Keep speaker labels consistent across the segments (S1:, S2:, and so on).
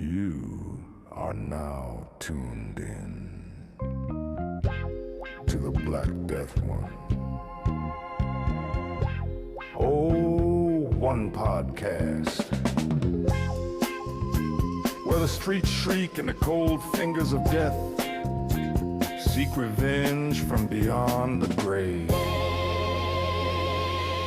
S1: You are now tuned in to the Black Death One. Oh, one podcast where the streets shriek and the cold fingers of death seek revenge from beyond the grave.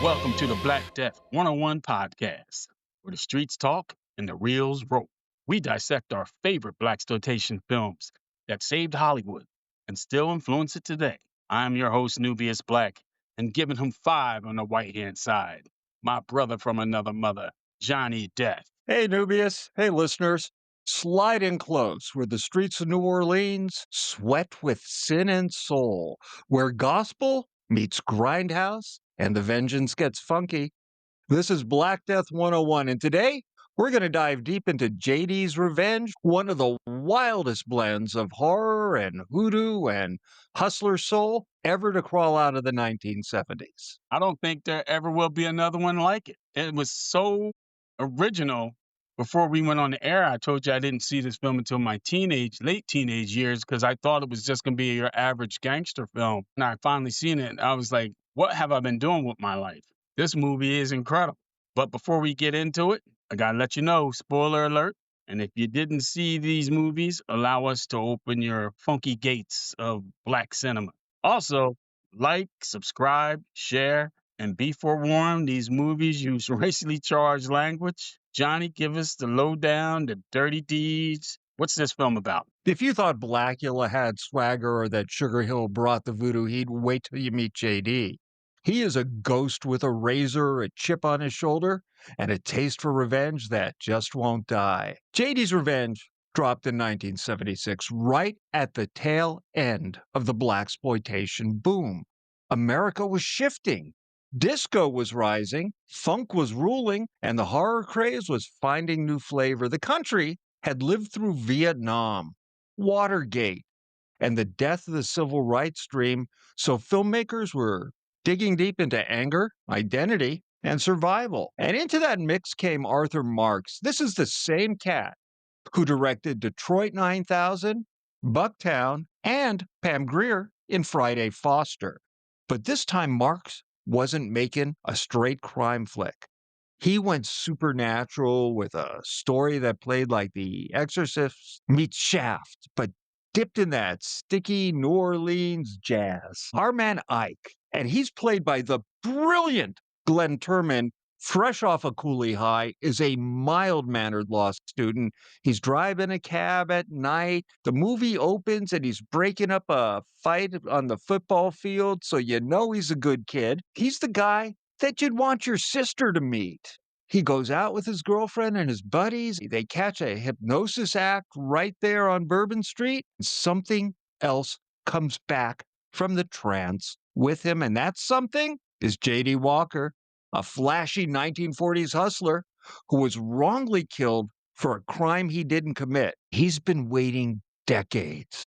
S2: Welcome to the Black Death 101 podcast, where the streets talk and the reels roll. We dissect our favorite Blaxploitation films that saved Hollywood and still influence it today. I'm your host, Nubius Black, and giving him 5 on the right-hand side, my brother from another mother, Johnny Deth.
S3: Hey, Nubius. Hey, listeners. Slide in close where the streets of New Orleans sweat with sin and soul, where gospel meets grindhouse and the vengeance gets funky. This is Black Death 101, and today we're going to dive deep into JD's Revenge, one of the wildest blends of horror and hoodoo and hustler soul ever to crawl out of the 1970s.
S2: I don't think there ever will be another one like it. It was so original. Before we went on the air, I told you I didn't see this film until my late teenage years, because I thought it was just going to be your average gangster film. And I finally seen it, and I was like, what have I been doing with my life? This movie is incredible. But before we get into it, I got to let you know, spoiler alert. And if you didn't see these movies, allow us to open your funky gates of black cinema. Also, like, subscribe, share, and be forewarned, these movies use racially charged language. Johnny, give us the lowdown, the dirty deeds. What's this film about?
S3: If you thought Blackula had swagger or that Sugar Hill brought the voodoo heat, wait till you meet JD. He is a ghost with a razor, a chip on his shoulder, and a taste for revenge that just won't die. JD's Revenge dropped in 1976, right at the tail end of the Blaxploitation boom. America was shifting. Disco was rising, funk was ruling, and the horror craze was finding new flavor. The country had lived through Vietnam, Watergate, and the death of the civil rights dream, so filmmakers were digging deep into anger, identity, and survival. And into that mix came Arthur Marks. This is the same cat who directed Detroit 9000, Bucktown, and Pam Grier in Friday Foster. But this time Marks wasn't making a straight crime flick. He went supernatural with a story that played like The Exorcist meets Shaft, but dipped in that sticky New Orleans jazz. Our man Ike, and he's played by the brilliant Glenn Turman, fresh off a Cooley High, is a mild-mannered law student. He's driving a cab at night. The movie opens and he's breaking up a fight on the football field, so you know he's a good kid. He's the guy that you'd want your sister to meet. He goes out with his girlfriend and his buddies. They catch a hypnosis act right there on Bourbon Street. Something else comes back from the trance with him, and that something is J.D. Walker, a flashy 1940s hustler who was wrongly killed for a crime he didn't commit. He's been waiting decades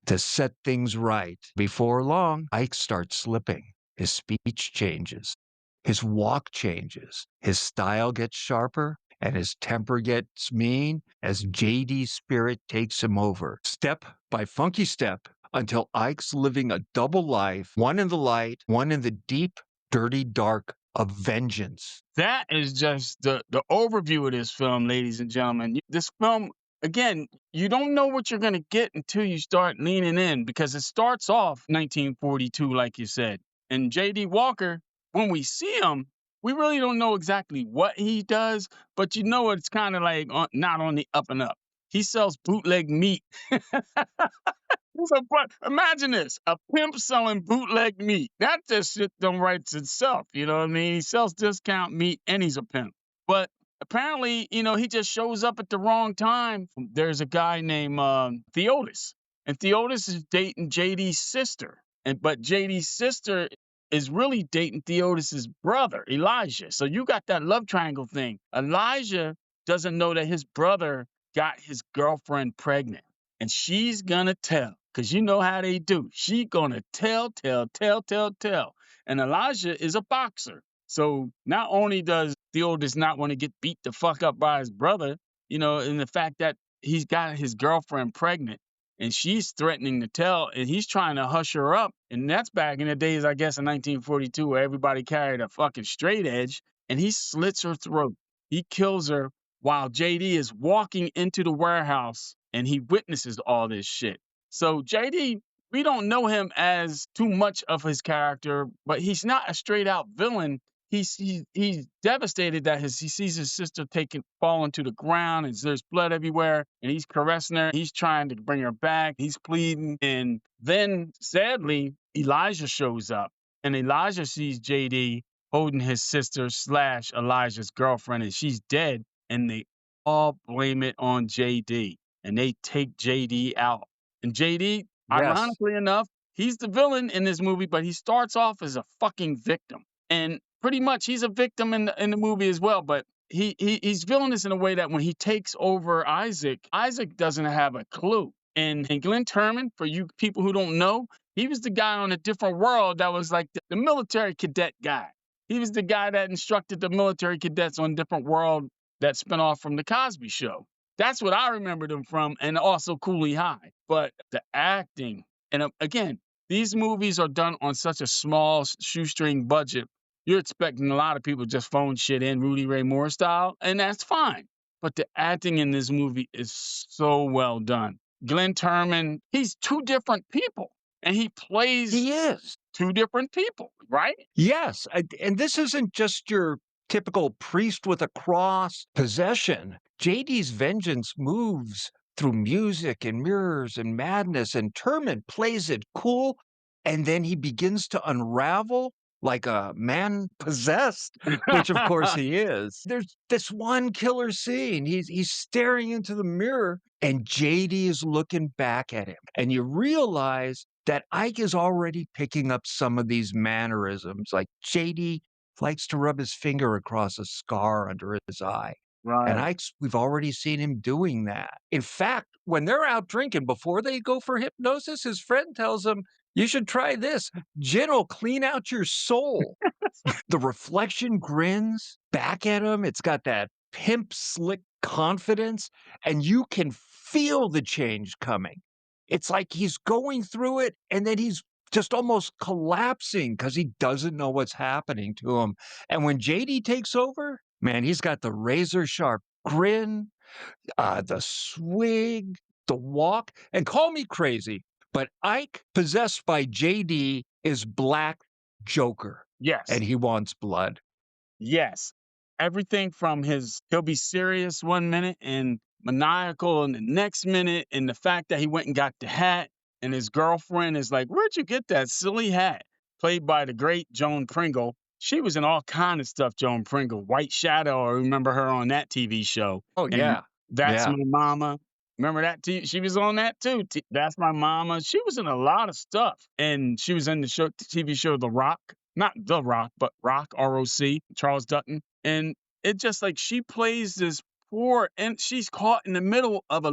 S3: to set things right. Before long, Ike starts slipping. His speech changes. His walk changes. His style gets sharper and his temper gets mean as JD's spirit takes him over, step by funky step, until Ike's living a double life, one in the light, one in the deep, dirty dark of vengeance.
S2: That is just the overview of this film, ladies and gentlemen. This film, again, you don't know what you're going to get until you start leaning in, because it starts off 1942, like you said. And J.D. Walker, when we see him, we really don't know exactly what he does, but you know it's kind of like not on the up and up. He sells bootleg meat. But imagine this, a pimp selling bootleg meat. That just shit don't write itself, you know what I mean? He sells discount meat and he's a pimp. But apparently, he just shows up at the wrong time. There's a guy named Theotis, and Theotis is dating JD's sister. But JD's sister is really dating Theotis's brother, Elijah. So you got that love triangle thing. Elijah doesn't know that his brother got his girlfriend pregnant, and she's gonna tell. Because you know how they do. She gonna tell. And Elijah is a boxer. So not only does Theotis not want to get beat the fuck up by his brother, and the fact that he's got his girlfriend pregnant and she's threatening to tell, and he's trying to hush her up. And that's back in the days, I guess, in 1942, where everybody carried a fucking straight edge, and he slits her throat. He kills her while JD is walking into the warehouse and he witnesses all this shit. So JD, we don't know him as too much of his character, but he's not a straight out villain. He's devastated that he sees his sister falling to the ground, and there's blood everywhere, and he's caressing her. He's trying to bring her back. He's pleading, and then sadly Elijah shows up, and Elijah sees JD holding his sister / Elijah's girlfriend, and she's dead, and they all blame it on JD, and they take JD out. And JD,
S3: Yes.
S2: ironically enough, he's the villain in this movie, but he starts off as a fucking victim. And pretty much he's a victim in the movie as well, but he's villainous in a way that when he takes over Isaac doesn't have a clue. And Glenn Turman, for you people who don't know, he was the guy on a different world that was like the military cadet guy. He was the guy that instructed the military cadets on different world that spun off from the Cosby Show. That's what I remembered him from, and also Cooley High. But the acting, and again, these movies are done on such a small shoestring budget. You're expecting a lot of people just phone shit in Rudy Ray Moore style, and that's fine. But the acting in this movie is so well done. Glenn Turman, he's two different people, and he plays
S3: He is.
S2: two different people, right?
S3: Yes. And this isn't just your typical priest with a cross possession. JD's vengeance moves through music and mirrors and madness, and Turman plays it cool, and then he begins to unravel like a man possessed, which of course he is. There's this one killer scene. He's staring into the mirror, and JD is looking back at him. And you realize that Ike is already picking up some of these mannerisms. Like JD likes to rub his finger across a scar under his eye. And
S2: Right.
S3: we've already seen him doing that. In fact, when they're out drinking, before they go for hypnosis, his friend tells him, you should try this. Gin will clean out your soul. The reflection grins back at him. It's got that pimp slick confidence, and you can feel the change coming. It's like he's going through it, and then he's just almost collapsing because he doesn't know what's happening to him. And when JD takes over, man, he's got the razor sharp grin, the swig, the walk, and call me crazy, but Ike, possessed by JD, is Black Joker,
S2: Yes.
S3: and he wants blood.
S2: Yes. Everything from he'll be serious one minute and maniacal in the next minute, and the fact that he went and got the hat, and his girlfriend is like, where'd you get that silly hat? Played by the great Joan Pringle. She was in all kind of stuff, Joan Pringle. White Shadow, I remember her on that TV show.
S3: Oh,
S2: And
S3: yeah.
S2: That's
S3: Yeah.
S2: My Mama. Remember that? She was on that too. That's My Mama. She was in a lot of stuff. And she was in the TV show The Rock. Not The Rock, but Rock, R-O-C, Charles Dutton. And it just like she plays this poor, and she's caught in the middle of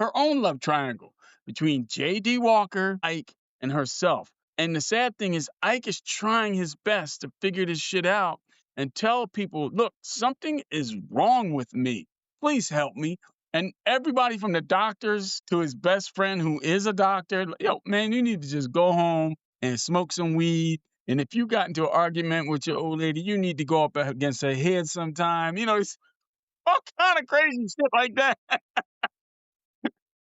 S2: her own love triangle between J.D. Walker, Ike, and herself. And the sad thing is, Ike is trying his best to figure this shit out and tell people, look, something is wrong with me. Please help me. And everybody from the doctors to his best friend who is a doctor, yo, man, you need to just go home and smoke some weed. And if you got into an argument with your old lady, you need to go up against her head sometime. It's all kind of crazy shit like that.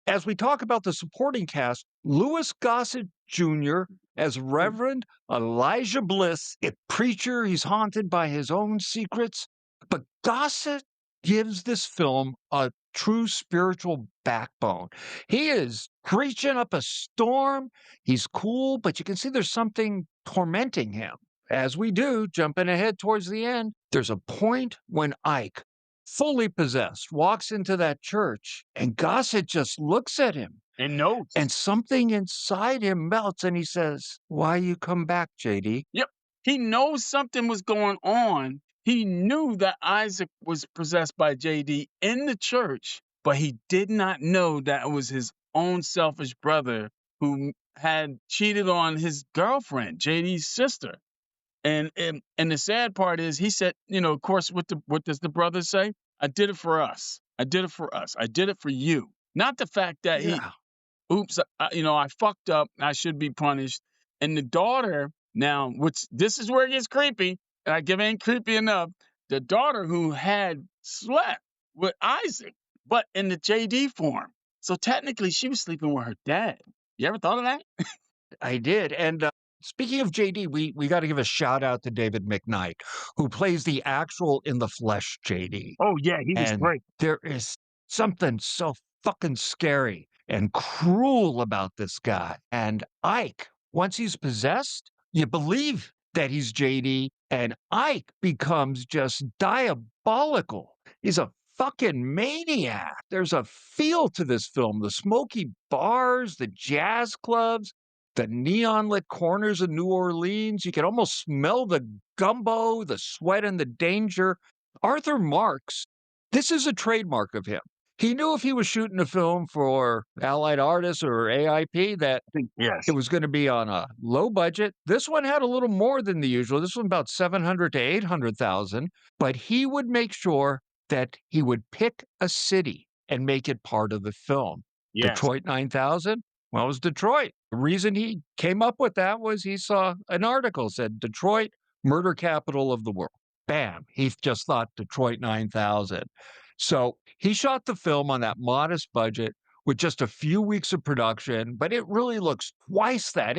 S3: As we talk about the supporting cast, Louis Gossett Jr. as Reverend Elijah Bliss, a preacher. He's haunted by his own secrets. But Gossett gives this film a true spiritual backbone. He is preaching up a storm. He's cool, but you can see there's something tormenting him. As we do, jumping ahead towards the end, there's a point when Ike, fully possessed, walks into that church, and Gossett just looks at him.
S2: And notes.
S3: And something inside him melts, and he says, why you come back, JD?
S2: Yep. He knows something was going on. He knew that Isaac was possessed by JD in the church, but he did not know that it was his own selfish brother who had cheated on his girlfriend, JD's sister. And the sad part is, he said, of course, what does the brother say? I did it for us. I did it for us. I did it for you. Not the fact that
S3: Yeah.
S2: oops, I fucked up. I should be punished. And the daughter now, which this is where it gets creepy, and I give ain't creepy enough. The daughter who had slept with Isaac, but in the JD form. So technically, she was sleeping with her dad. You ever thought of that?
S3: I did. And speaking of JD, we got to give a shout out to David McKnight, who plays the actual in the flesh JD.
S2: Oh yeah, he was
S3: And
S2: great.
S3: there is something so fucking scary and cruel about this guy. And Ike, once he's possessed, you believe that he's JD, and Ike becomes just diabolical. He's a fucking maniac. There's a feel to this film. The smoky bars, the jazz clubs, the neon lit corners of New Orleans. You can almost smell the gumbo, the sweat, and the danger. Arthur Marks, this is a trademark of him. He knew if he was shooting a film for Allied Artists or AIP that it
S2: Yes.
S3: was going to be on a low budget. This one had a little more than the usual. This one about 700 to 800,000, but he would make sure that he would pick a city and make it part of the film.
S2: Yes.
S3: Detroit 9000, well, it was Detroit. The reason he came up with that was he saw an article said Detroit, murder capital of the world. Bam, he just thought Detroit 9000. So he shot the film on that modest budget with just a few weeks of production, but it really looks twice that.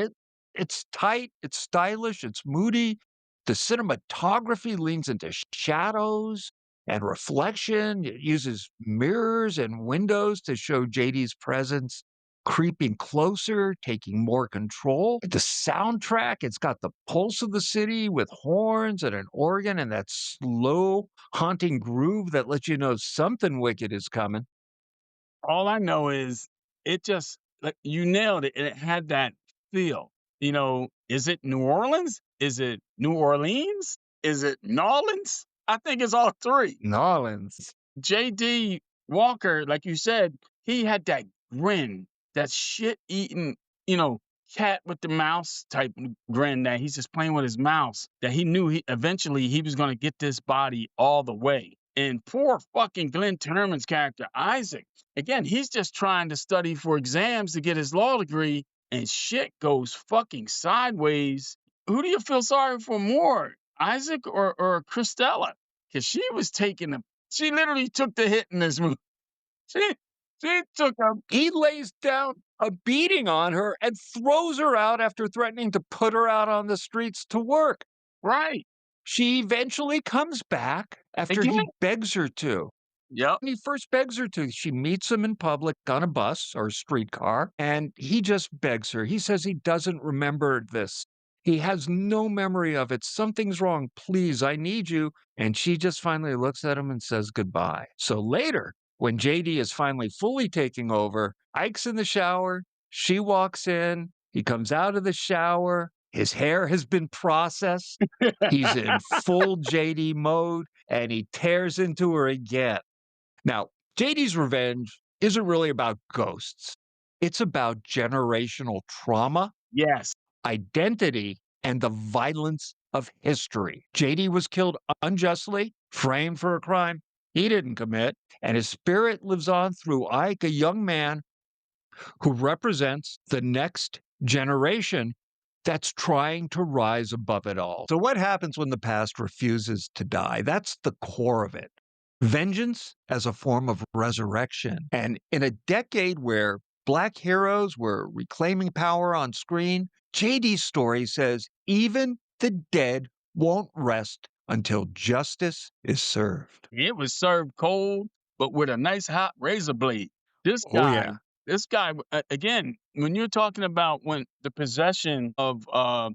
S3: It's tight, it's stylish, it's moody. The cinematography leans into shadows and reflection. It uses mirrors and windows to show JD's presence creeping closer, taking more control. The soundtrack, it's got the pulse of the city with horns and an organ and that slow, haunting groove that lets you know something wicked is coming.
S2: All I know is it just like you nailed it, and it had that feel. Is it New Orleans? Is it New Orleans? Is it Nolans? I think it's all three.
S3: Nolans.
S2: JD Walker, like you said, he had that grin, that shit eating, cat with the mouse type grin that he's just playing with his mouse, that he knew eventually he was going to get this body all the way. And poor fucking Glenn Turman's character, Isaac, again, he's just trying to study for exams to get his law degree, and shit goes fucking sideways. Who do you feel sorry for more, Isaac or Christella? Because she literally took the hit in this movie. She took a
S3: He lays down a beating on her and throws her out after threatening to put her out on the streets to work.
S2: right
S3: She eventually comes back after
S2: again.
S3: he begs her to.
S2: Yep.
S3: When he first begs her to, she meets him in public on a bus or a streetcar, and he just begs her. He says he doesn't remember this. He has no memory of it. Something's wrong. Please, I need you. And she just finally looks at him and says goodbye. So later, when JD is finally fully taking over, Ike's in the shower. She walks in. He comes out of the shower. His hair has been processed. He's in full JD mode, and he tears into her again. Now, JD's Revenge isn't really about ghosts. It's about generational trauma,
S2: Yes.
S3: identity, and the violence of history. JD was killed unjustly, framed for a crime he didn't commit, and his spirit lives on through Ike, a young man who represents the next generation that's trying to rise above it all. So, what happens when the past refuses to die? That's the core of it. Vengeance as a form of resurrection. And in a decade where Black heroes were reclaiming power on screen, JD's story says even the dead won't rest until justice is served.
S2: It was served cold, but with a nice hot razor blade. This
S3: Oh,
S2: guy,
S3: yeah.
S2: again, when you're talking about when the possession of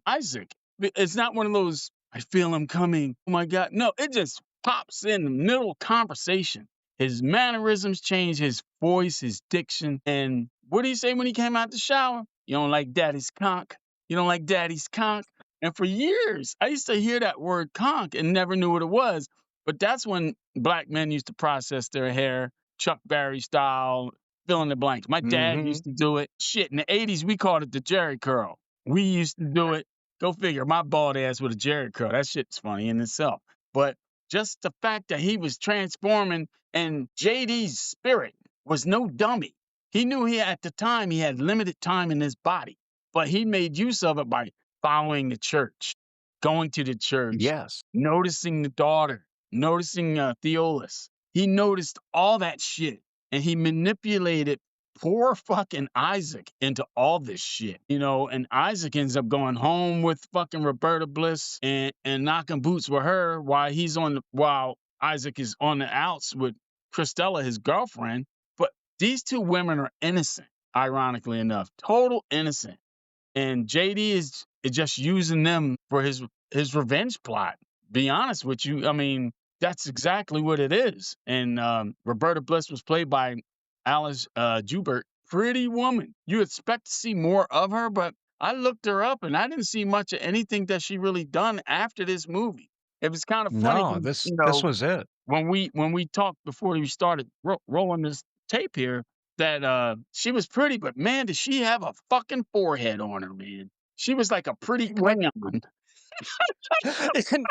S2: Isaac, it's not one of those, I feel him coming. Oh my God. No, it just pops in the middle of conversation. His mannerisms change, his voice, his diction. And what did he say when he came out the shower? You don't like daddy's conch? You don't like daddy's conch? And for years, I used to hear that word conch and never knew what it was. But that's when black men used to process their hair, Chuck Berry style, fill in the blanks. My dad
S3: Mhm.
S2: used to do it. Shit, in the 80s, we called it the Jerry curl. We used to do it. Go figure, my bald ass with a Jerry curl. That shit's funny in itself. But just the fact that he was transforming and JD's spirit was no dummy. He knew at the time he had limited time in his body, but he made use of it by following the church, going to the church,
S3: Yes.
S2: noticing the daughter, noticing Theolus. He noticed all that shit, and he manipulated poor fucking Isaac into all this shit, and Isaac ends up going home with fucking Roberta Bliss and knocking boots with her while Isaac is on the outs with Christella, his girlfriend. But these two women are innocent, ironically enough, total innocent. And JD is just using them for his revenge plot. Be honest with you, I mean, that's exactly what it is. And Roberta Bliss was played by Alice Joubert, pretty woman. You expect to see more of her, but I looked her up and I didn't see much of anything that she really done after this movie. It was kind of funny,
S3: No,
S2: 'cause,
S3: this was it.
S2: when we talked before we started rolling this tape here, that she was pretty, but man, did she have a fucking forehead on her, man. She was like a pretty crayon.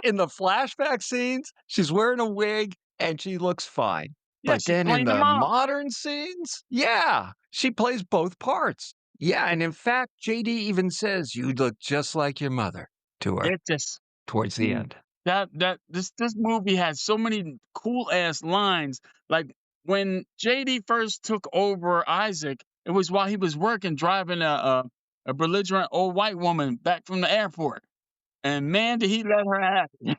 S3: In the flashback scenes, she's wearing a wig and she looks fine.
S2: Yeah,
S3: But
S2: she's
S3: then in
S2: playing the
S3: the
S2: mom.
S3: modern scenes, yeah, she plays both parts. Yeah, and in fact, JD even says, "You look just like your mother," to her
S2: It just
S3: towards the
S2: mm,
S3: end.
S2: this movie has so many cool ass lines. Like when JD first took over Isaac, it was while he was working driving a belligerent old white woman back from the airport. And man, did he let her have it.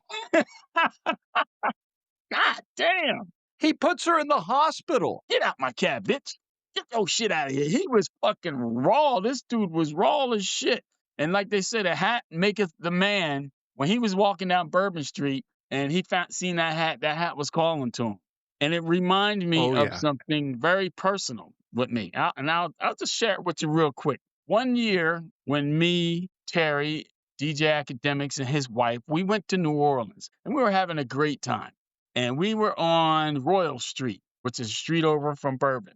S2: God damn.
S3: He puts her in the hospital.
S2: Get out my cab, bitch. Get your shit out of here. He was fucking raw. This dude was raw as shit. And like they said, a hat maketh the man. When he was walking down Bourbon Street and he seen that hat was calling to him. And it reminded me
S3: Oh,
S2: of
S3: yeah.
S2: something very personal with me. I'll just share it with you real quick. One year when me, Terry, DJ Academics, and his wife, we went to New Orleans and we were having a great time. And we were on Royal Street, which is a street over from Bourbon.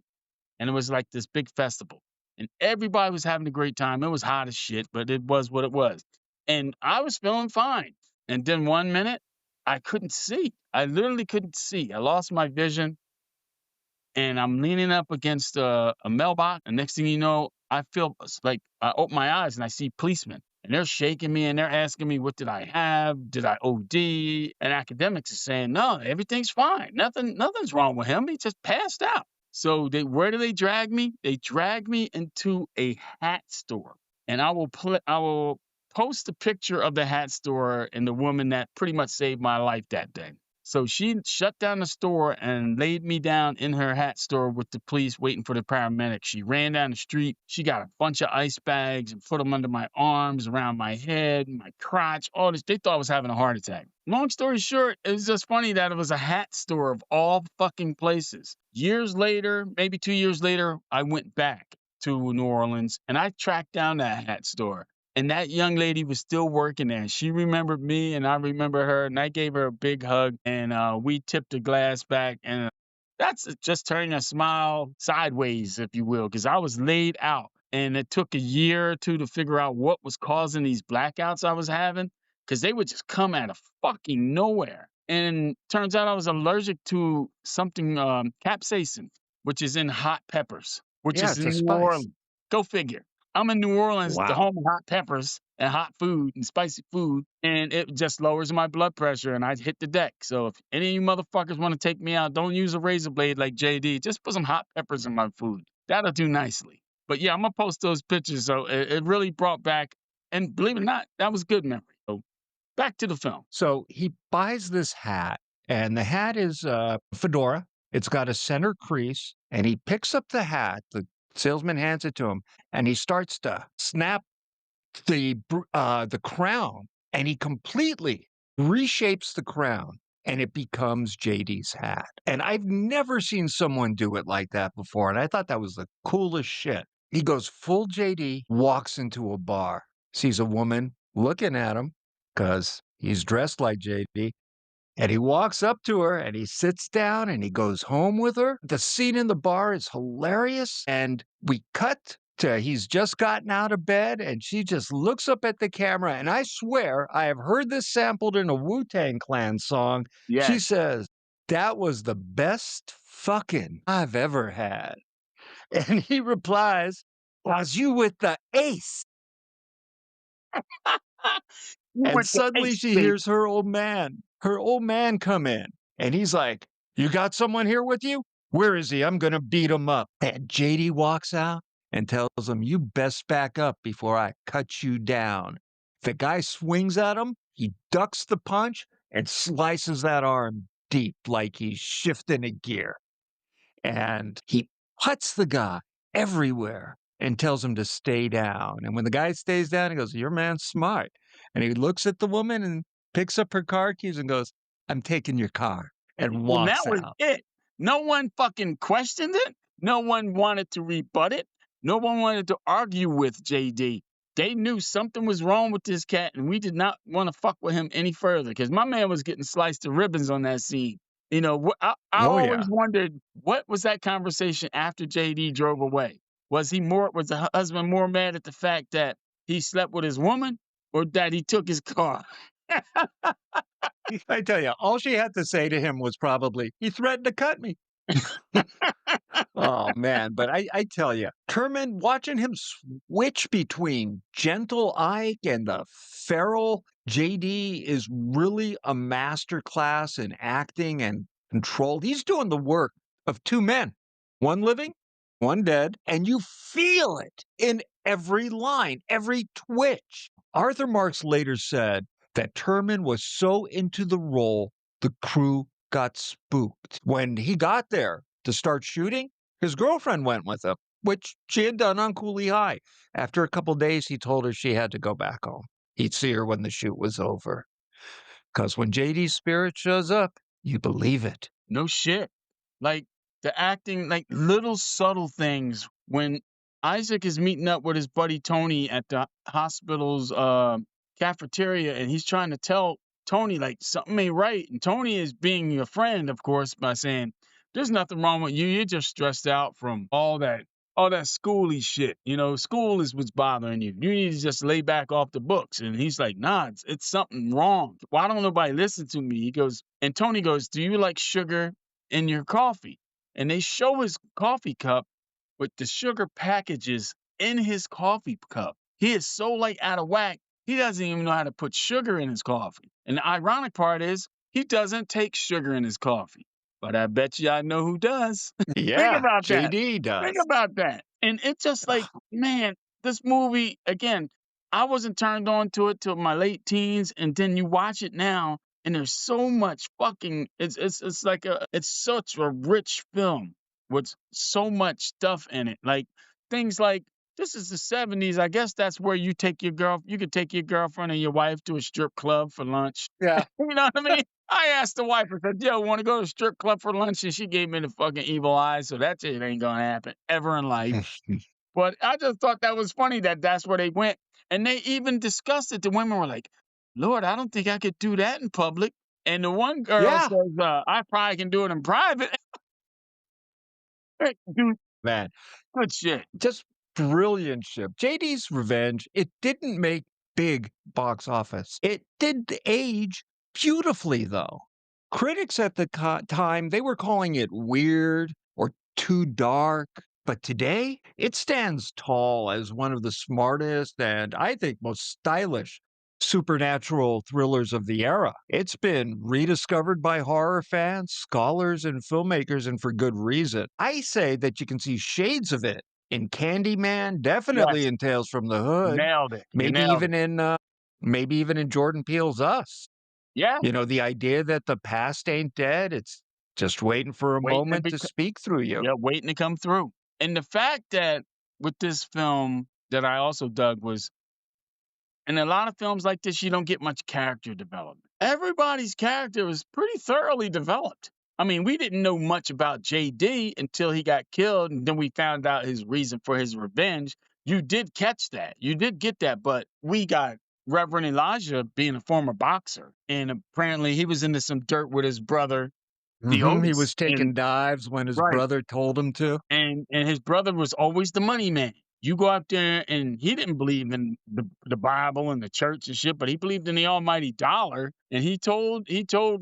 S2: And it was like this big festival. And everybody was having a great time. It was hot as shit, but it was what it was. And I was feeling fine. And then one minute, I couldn't see. I literally couldn't see. I lost my vision and I'm leaning up against a mailbox. And next thing you know, I feel like I open my eyes and I see policemen. And they're shaking me and they're asking me, what did I have? Did I OD? And academics are saying, no, everything's fine. Nothing's wrong with him. He just passed out. So where do they drag me? They drag me into a hat store. And I will post a picture of the hat store and the woman that pretty much saved my life that day. So she shut down the store and laid me down in her hat store with the police waiting for the paramedics. She ran down the street. She got a bunch of ice bags and put them under my arms, around my head, my crotch, all this. They thought I was having a heart attack. Long story short, it was just funny that it was a hat store of all fucking places. Years later, maybe 2 years later, I went back to New Orleans and I tracked down that hat store. And that young lady was still working there. She remembered me and I remember her. And I gave her a big hug and we tipped a glass back. And that's just turning a smile sideways, if you will, because I was laid out. And it took a year or two to figure out what was causing these blackouts I was having because they would just come out of fucking nowhere. And turns out I was allergic to something, capsaicin, which is in hot peppers, which
S3: Yeah,
S2: is
S3: it's a
S2: in New
S3: spice.
S2: Orleans. Go figure. I'm in New Orleans, the
S3: Wow.
S2: home of hot peppers and hot food and spicy food, and it just lowers my blood pressure and I hit the deck. So if any of you motherfuckers want to take me out, don't use a razor blade like JD. Just put some hot peppers in my food. That'll do nicely. But yeah, I'm going to post those pictures. So it really brought back, and believe it or not, that was good memory. So back to the film.
S3: So he buys this hat, and the hat is a fedora. It's got a center crease, and he picks up the hat. The salesman hands it to him, and he starts to snap the crown, and he completely reshapes the crown, and it becomes JD's hat. And I've never seen someone do it like that before, and I thought that was the coolest shit. He goes full JD, walks into a bar, sees a woman looking at him because he's dressed like JD. And he walks up to her and he sits down and he goes home with her. The scene in the bar is hilarious. And we cut to he's just gotten out of bed and she just looks up at the camera. And I swear I have heard this sampled in a Wu-Tang Clan song. She
S2: Yes.
S3: says, "That was the best fucking I've ever had." And he replies, "Was you with the ace?"
S2: You
S3: And
S2: went to
S3: suddenly
S2: Ace,
S3: she
S2: baby.
S3: hears her old man come in. And he's like, "You got someone here with you? Where is he? I'm going to beat him up." And JD walks out and tells him, "You best back up before I cut you down." The guy swings at him. He ducks the punch and slices that arm deep like he's shifting a gear. And he puts the guy everywhere and tells him to stay down. And when the guy stays down, he goes, "Your man's smart." And he looks at the woman and picks up her car keys and goes, "I'm taking your car," and
S2: And that
S3: walks
S2: was
S3: out.
S2: it. No one fucking questioned it. No one wanted to rebut it. No one wanted to argue with JD. They knew something was wrong with this cat, and we did not want to fuck with him any further because my man was getting sliced to ribbons on that scene. You know, I
S3: Oh,
S2: always
S3: yeah.
S2: wondered what was that conversation after JD drove away. Was the husband more mad at the fact that he slept with his woman, or that he took his car?
S3: I tell you, all she had to say to him was probably, "He threatened to cut me." Oh man, but I tell you, Kerman, watching him switch between gentle Ike and the feral JD is really a master class in acting and control. He's doing the work of two men, one living, one dead, and you feel it in every line, every twitch. Arthur Marks later said that Turman was so into the role, the crew got spooked. When he got there to start shooting, his girlfriend went with him, which she had done on Cooley High. After a couple days, he told her she had to go back home. He'd see her when the shoot was over. Because when JD's spirit shows up, you believe it.
S2: No shit. Like the acting, like little subtle things when Isaac is meeting up with his buddy Tony at the hospital's cafeteria and he's trying to tell Tony like something ain't right. And Tony is being a friend, of course, by saying, "There's nothing wrong with you. You're just stressed out from all that schooly shit. You know, school is what's bothering you. You need to just lay back off the books." And he's like, "Nah, it's something wrong. Why don't nobody listen to me?" He goes, and Tony goes, "Do you like sugar in your coffee?" And they show his coffee cup with the sugar packages in his coffee cup. He is so like out of whack. He doesn't even know how to put sugar in his coffee. And the ironic part is he doesn't take sugar in his coffee. But I bet you I know who does. Think
S3: Yeah,
S2: about that.
S3: JD
S2: Think
S3: does.
S2: about that. And it's just like, man, this movie, again, I wasn't turned on to it till my late teens. And then you watch it now, and there's so much fucking it's like it's such a rich film with so much stuff in it. Like things like this is the 70s. I guess that's where you could take your girlfriend and your wife to a strip club for lunch.
S3: Yeah.
S2: You know what I mean? I asked the wife, I said, "Yo, want to go to a strip club for lunch?" And she gave me the fucking evil eye. So that shit ain't gonna happen ever in life. But I just thought that was funny that that's where they went. And they even discussed it. The women were like, "Lord, I don't think I could do that in public." And the one girl
S3: Yeah,
S2: says, "I probably can do it in private." Dude,
S3: man.
S2: good shit.
S3: Just brilliantship. JD's Revenge, it didn't make big box office. It did age beautifully, though. Critics at the time, they were calling it weird or too dark. But today, it stands tall as one of the smartest and I think most stylish supernatural thrillers of the era. It's been rediscovered by horror fans, scholars, and filmmakers, and for good reason. I say that you can see shades of it in Candyman, definitely
S2: Yes,
S3: in Tales from the Hood,
S2: nailed it. You
S3: maybe
S2: nailed it.
S3: even in maybe even in Jordan Peele's Us.
S2: Yeah,
S3: You know, the idea that the past ain't dead, it's just waiting for a
S2: waiting to
S3: moment
S2: be,
S3: to speak through you.
S2: yeah, waiting to come through. And the fact that with this film that I also dug was in a lot of films like this, you don't get much character development. Everybody's character was pretty thoroughly developed. I mean, we didn't know much about JD until he got killed, and then we found out his reason for his revenge. You did catch that. You did get that, but we got Reverend Elijah being a former boxer, and apparently he was into some dirt with his brother, the
S3: He
S2: Otis.
S3: was taking
S2: And
S3: dives when his
S2: right.
S3: brother told him to.
S2: And his brother was always the money man. You go out there and he didn't believe in the Bible and the church and shit, but he believed in the almighty dollar. And he told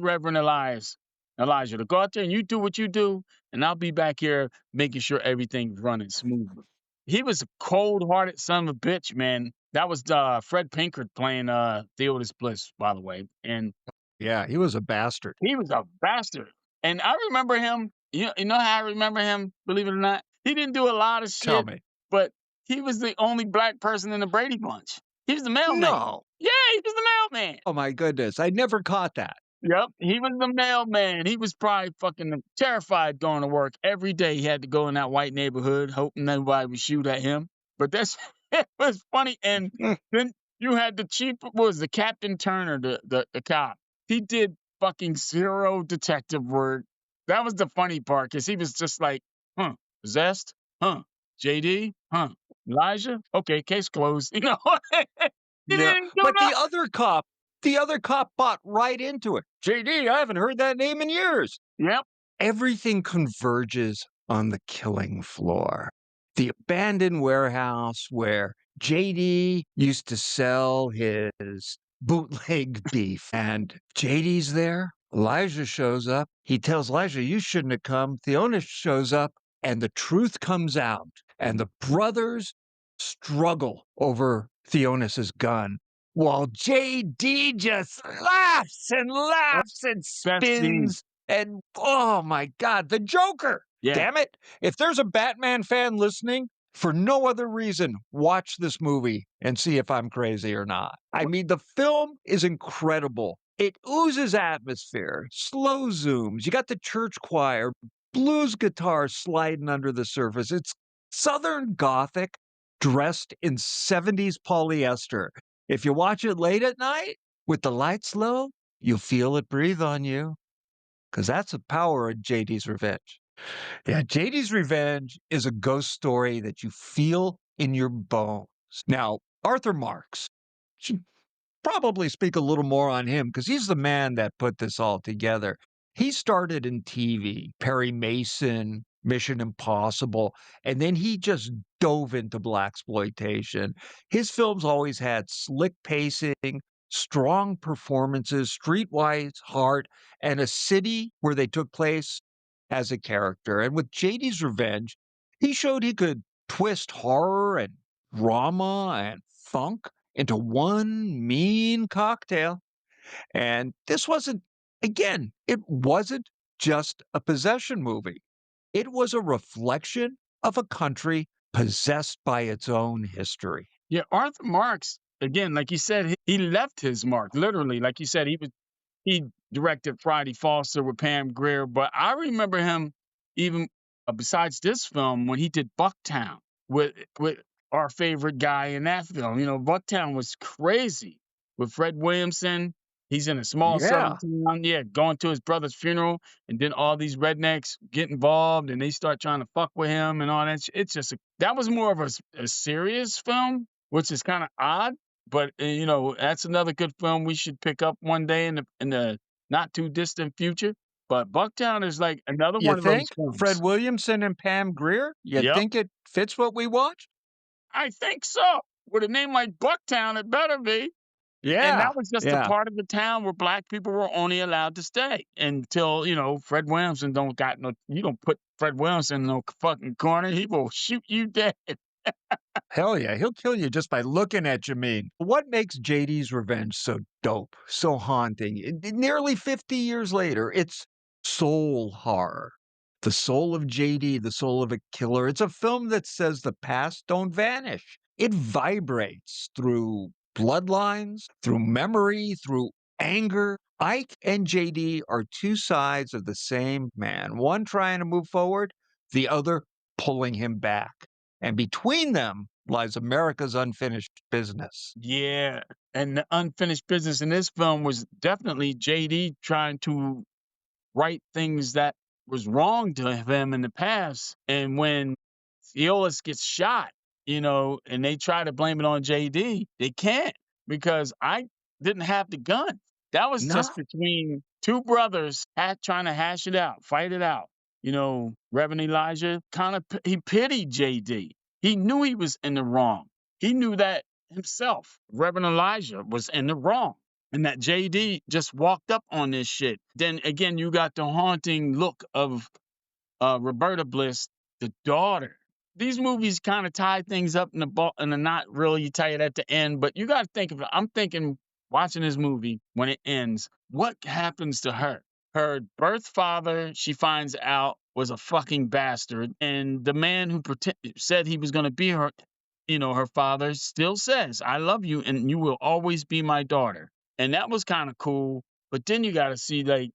S2: Reverend Elijah to go out there and you do what you do, and I'll be back here making sure everything's running smoothly. He was a cold-hearted son of a bitch, man. That was Fred Pinkard playing Theodis Bliss, by the way, and
S3: Yeah, he was a bastard.
S2: he was a bastard. And I remember him. You know how I remember him? Believe it or not, he didn't do a lot of
S3: Tell
S2: shit,
S3: me.
S2: but he was the only black person in the Brady Bunch. He was the mailman.
S3: No.
S2: Yeah, he was the mailman.
S3: Oh my goodness. I never caught that.
S2: Yep, he was the mailman. He was probably fucking terrified going to work every day. He had to go in that white neighborhood, hoping nobody would shoot at him. But that's it was funny. And then you had the chief, what was the Captain Turner, the cop. He did fucking zero detective work. That was the funny part because he was just like, Zest, JD, Elijah. Okay, case closed. You know, he
S3: Yeah.
S2: didn't do
S3: But
S2: nothing.
S3: the other cop bought right into it. JD, I haven't heard that name in years.
S2: Yep.
S3: Everything converges on the killing floor. The abandoned warehouse where JD used to sell his bootleg beef. And JD's there. Elijah shows up. He tells Elijah, you shouldn't have come. Theonis shows up, and the truth comes out. And the brothers struggle over Theonis's gun while JD just laughs and laughs and
S2: Best scene.
S3: spins. And oh my God, the Joker.
S2: Yeah.
S3: Damn it. If there's a Batman fan listening, for no other reason, watch this movie and see if I'm crazy or not. I mean, the film is incredible. It oozes atmosphere, slow zooms. You got the church choir, blues guitar sliding under the surface. It's Southern Gothic dressed in 70s polyester. If you watch it late at night with the lights low, you'll feel it breathe on you. Because that's the power of JD's Revenge. Yeah, JD's Revenge is a ghost story that you feel in your bones. Now, Arthur Marks, should probably speak a little more on him because he's the man that put this all together. He started in TV, Perry Mason, Mission Impossible, and then he just dove into Blaxploitation. His films always had slick pacing, strong performances, streetwise heart, and a city where they took place as a character. And with JD's Revenge, he showed he could twist horror and drama and funk into one mean cocktail. And this wasn't, again, it wasn't just a possession movie. It was a reflection of a country possessed by its own history.
S2: Yeah, Arthur Marks, again, like you said, he left his mark, literally. Like you said, he directed Friday Foster with Pam Grier, but I remember him even besides this film when he did Bucktown with our favorite guy in that film. You know, Bucktown was crazy with Fred Williamson. He's in a small
S3: Yeah.
S2: southern town, going to his brother's funeral, and then all these rednecks get involved and they start trying to fuck with him and all that. It's just that was more of a serious film, which is kind of odd. But you know, that's another good film we should pick up one day in the not too distant future. But Bucktown is like another
S3: You
S2: one of those
S3: think?
S2: films.
S3: Fred Williamson and Pam Grier? You
S2: Yep.
S3: think it fits what we watched?
S2: I think so. With a name like Bucktown, it better be.
S3: Yeah.
S2: And that was just a part of the town where black people were only allowed to stay until, you know, Fred Williamson you don't put Fred Williamson in no fucking corner. He will shoot you dead.
S3: Hell yeah, he'll kill you just by looking at you mean. What makes JD's Revenge so dope, so haunting? Nearly 50 years later, it's soul horror. The soul of JD, the soul of a killer. It's a film that says the past don't vanish. It vibrates through bloodlines, through memory, through anger. Ike and JD are two sides of the same man, one trying to move forward, the other pulling him back. And between them lies America's unfinished business.
S2: Yeah. And the unfinished business in this film was definitely JD trying to right things that was wrong to him in the past. And when Theolis gets shot, you know, and they try to blame it on JD, they can't because I didn't have the gun. That was just between two brothers trying to hash it out, fight it out. You know, Reverend Elijah he pitied JD. He knew he was in the wrong. He knew that himself. Reverend Elijah was in the wrong. And that JD just walked up on this shit. Then again, you got the haunting look of Roberta Bliss, the daughter. These movies kind of tie things up in the knot really tight at the end, but you got to think of it. I'm thinking, watching this movie when it ends, what happens to her? Her birth father, she finds out, was a fucking bastard, and the man who said he was going to be her, her father, still says, "I love you, and you will always be my daughter." And that was kind of cool. But then you got to see, like,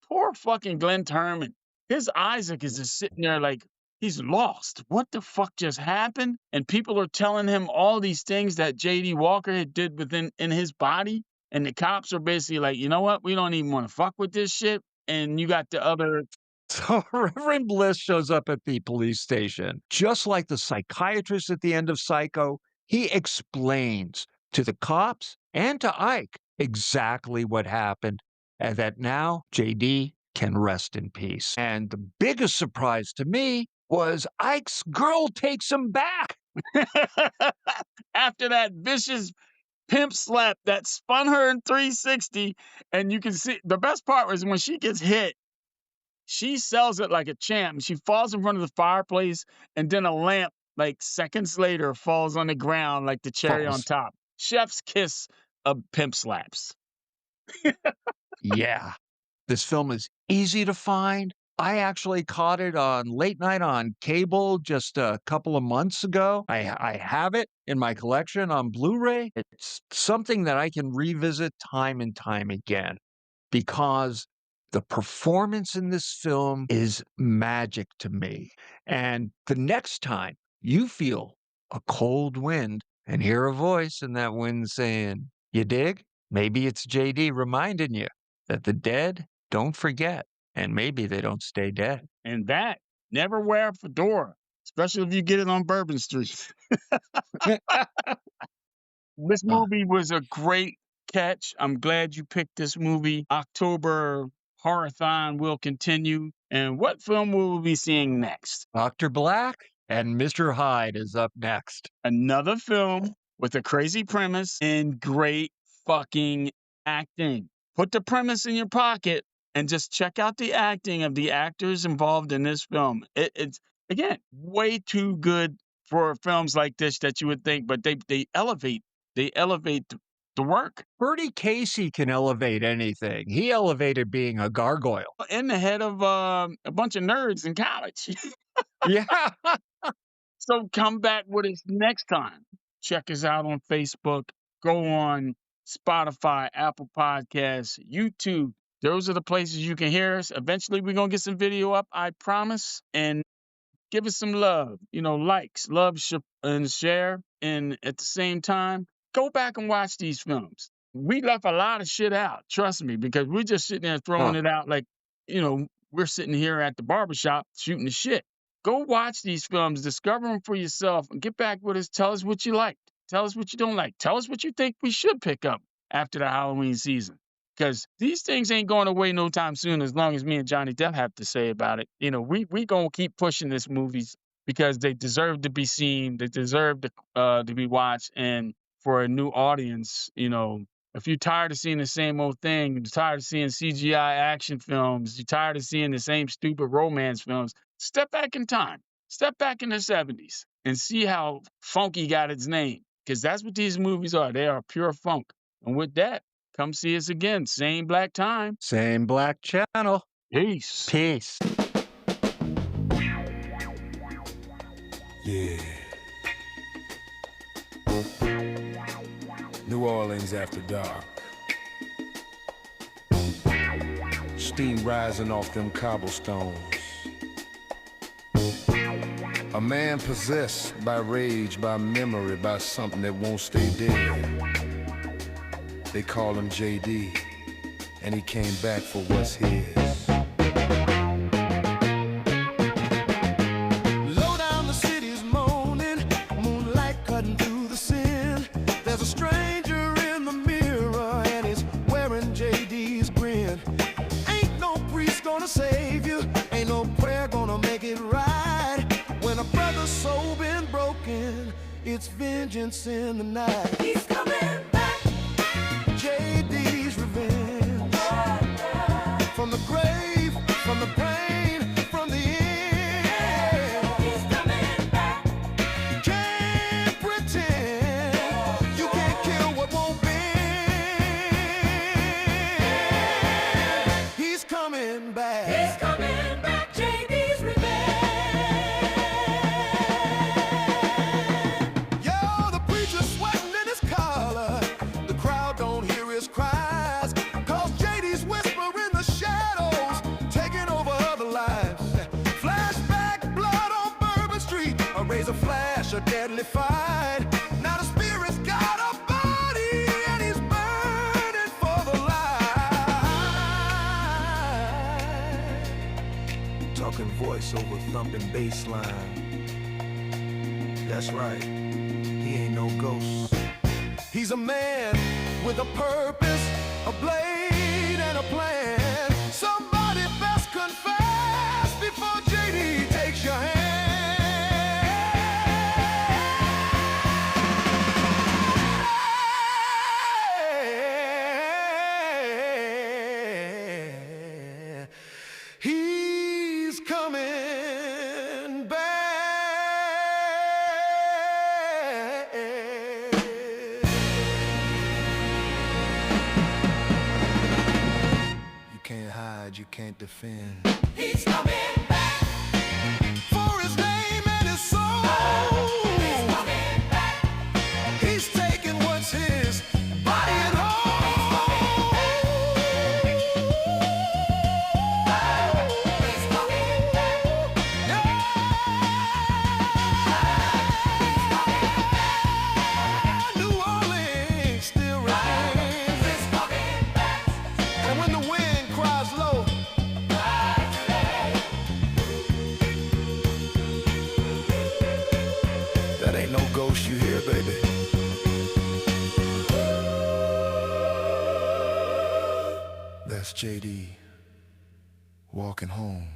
S2: poor fucking Glenn Turman. His Isaac is just sitting there like he's lost. What the fuck just happened? And people are telling him all these things that J.D. Walker had did in his body. And the cops are basically like, you know what? We don't even want to fuck with this shit. And you got the other.
S3: So Reverend Bliss shows up at the police station. Just like the psychiatrist at the end of Psycho, he explains to the cops and to Ike exactly what happened, and that now JD can rest in peace. And the biggest surprise to me was Ike's girl takes him back.
S2: After that vicious pimp slap that spun her in 360, and you can see the best part was when she gets hit, she sells it like a champ. She falls in front of the fireplace, and then a lamp, like seconds later, falls on the ground like the cherry on top. Chef's kiss of pimp slaps.
S3: Yeah. This film is easy to find. I actually caught it on late night on cable just a couple of months ago. I have it in my collection on Blu-ray. It's something that I can revisit time and time again because the performance in this film is magic to me. And the next time you feel a cold wind and hear a voice in that wind saying, "You dig?" Maybe it's JD reminding you that the dead don't forget, and maybe they don't stay dead.
S2: And that, never wear a fedora, especially if you get it on Bourbon Street. This movie was a great catch. I'm glad you picked this movie. October Horrorthon will continue. And what film will we be seeing next?
S3: Dr. Black and Mr. Hyde is up next.
S2: Another film with a crazy premise and great fucking acting. Put the premise in your pocket and just check out the acting of the actors involved in this film. It's, again, way too good for films like this that you would think, but they elevate the work.
S3: Bertie Casey can elevate anything. He elevated being a gargoyle.
S2: In the head of a bunch of nerds in college.
S3: Yeah.
S2: So come back with us next time. Check us out on Facebook. Go on Spotify, Apple Podcasts, YouTube. Those are the places you can hear us. Eventually, we're going to get some video up, I promise. And give us some love. Likes, love, and share. And at the same time, go back and watch these films. We left a lot of shit out, trust me, because we're just sitting there throwing it out like, we're sitting here at the barbershop shooting the shit. Go watch these films, discover them for yourself, and get back with us. Tell us what you liked. Tell us what you don't like. Tell us what you think we should pick up after the Halloween season. Because these things ain't going away no time soon as long as me and Johnny Depp have to say about it. We going to keep pushing these movies because they deserve to be seen. They deserve to be watched. And for a new audience, if you're tired of seeing the same old thing, you're tired of seeing CGI action films, you're tired of seeing the same stupid romance films, step back in time. Step back in the 70s and see how funky got its name. Because that's what these movies are. They are pure funk. And with that, come see us again. Same black time.
S3: Same black channel.
S2: Peace.
S3: Peace.
S4: Yeah. New Orleans after dark. Steam rising off them cobblestones. A man possessed by rage, by memory, by something that won't stay dead. They call him JD, and he came back for what's his. Low down the city's moaning, moonlight cutting through the sin. There's a stranger in the mirror, and he's wearing JD's grin. Ain't no priest gonna save you, ain't no prayer gonna make it right. When a brother's soul been broken, it's vengeance in the night. He's coming back. JD's revenge. From the grave, from the pain, from the end. a deadly fight. Now the spirit's got a body and he's burning for the light. Talking voice over thumping bass line. That's right, he ain't no ghost. He's a man with a purpose, a blade and a plan. Somebody best confess before JD takes your hand. He's coming back. You can't hide, you can't defend. He's coming back for his name and his soul. He's coming back. He's taking what's his, body and whole. He's coming back. Yeah. New Orleans still remains. He's coming back. And when the wind cries low, that ain't no ghost you hear, baby. That's JD walking home.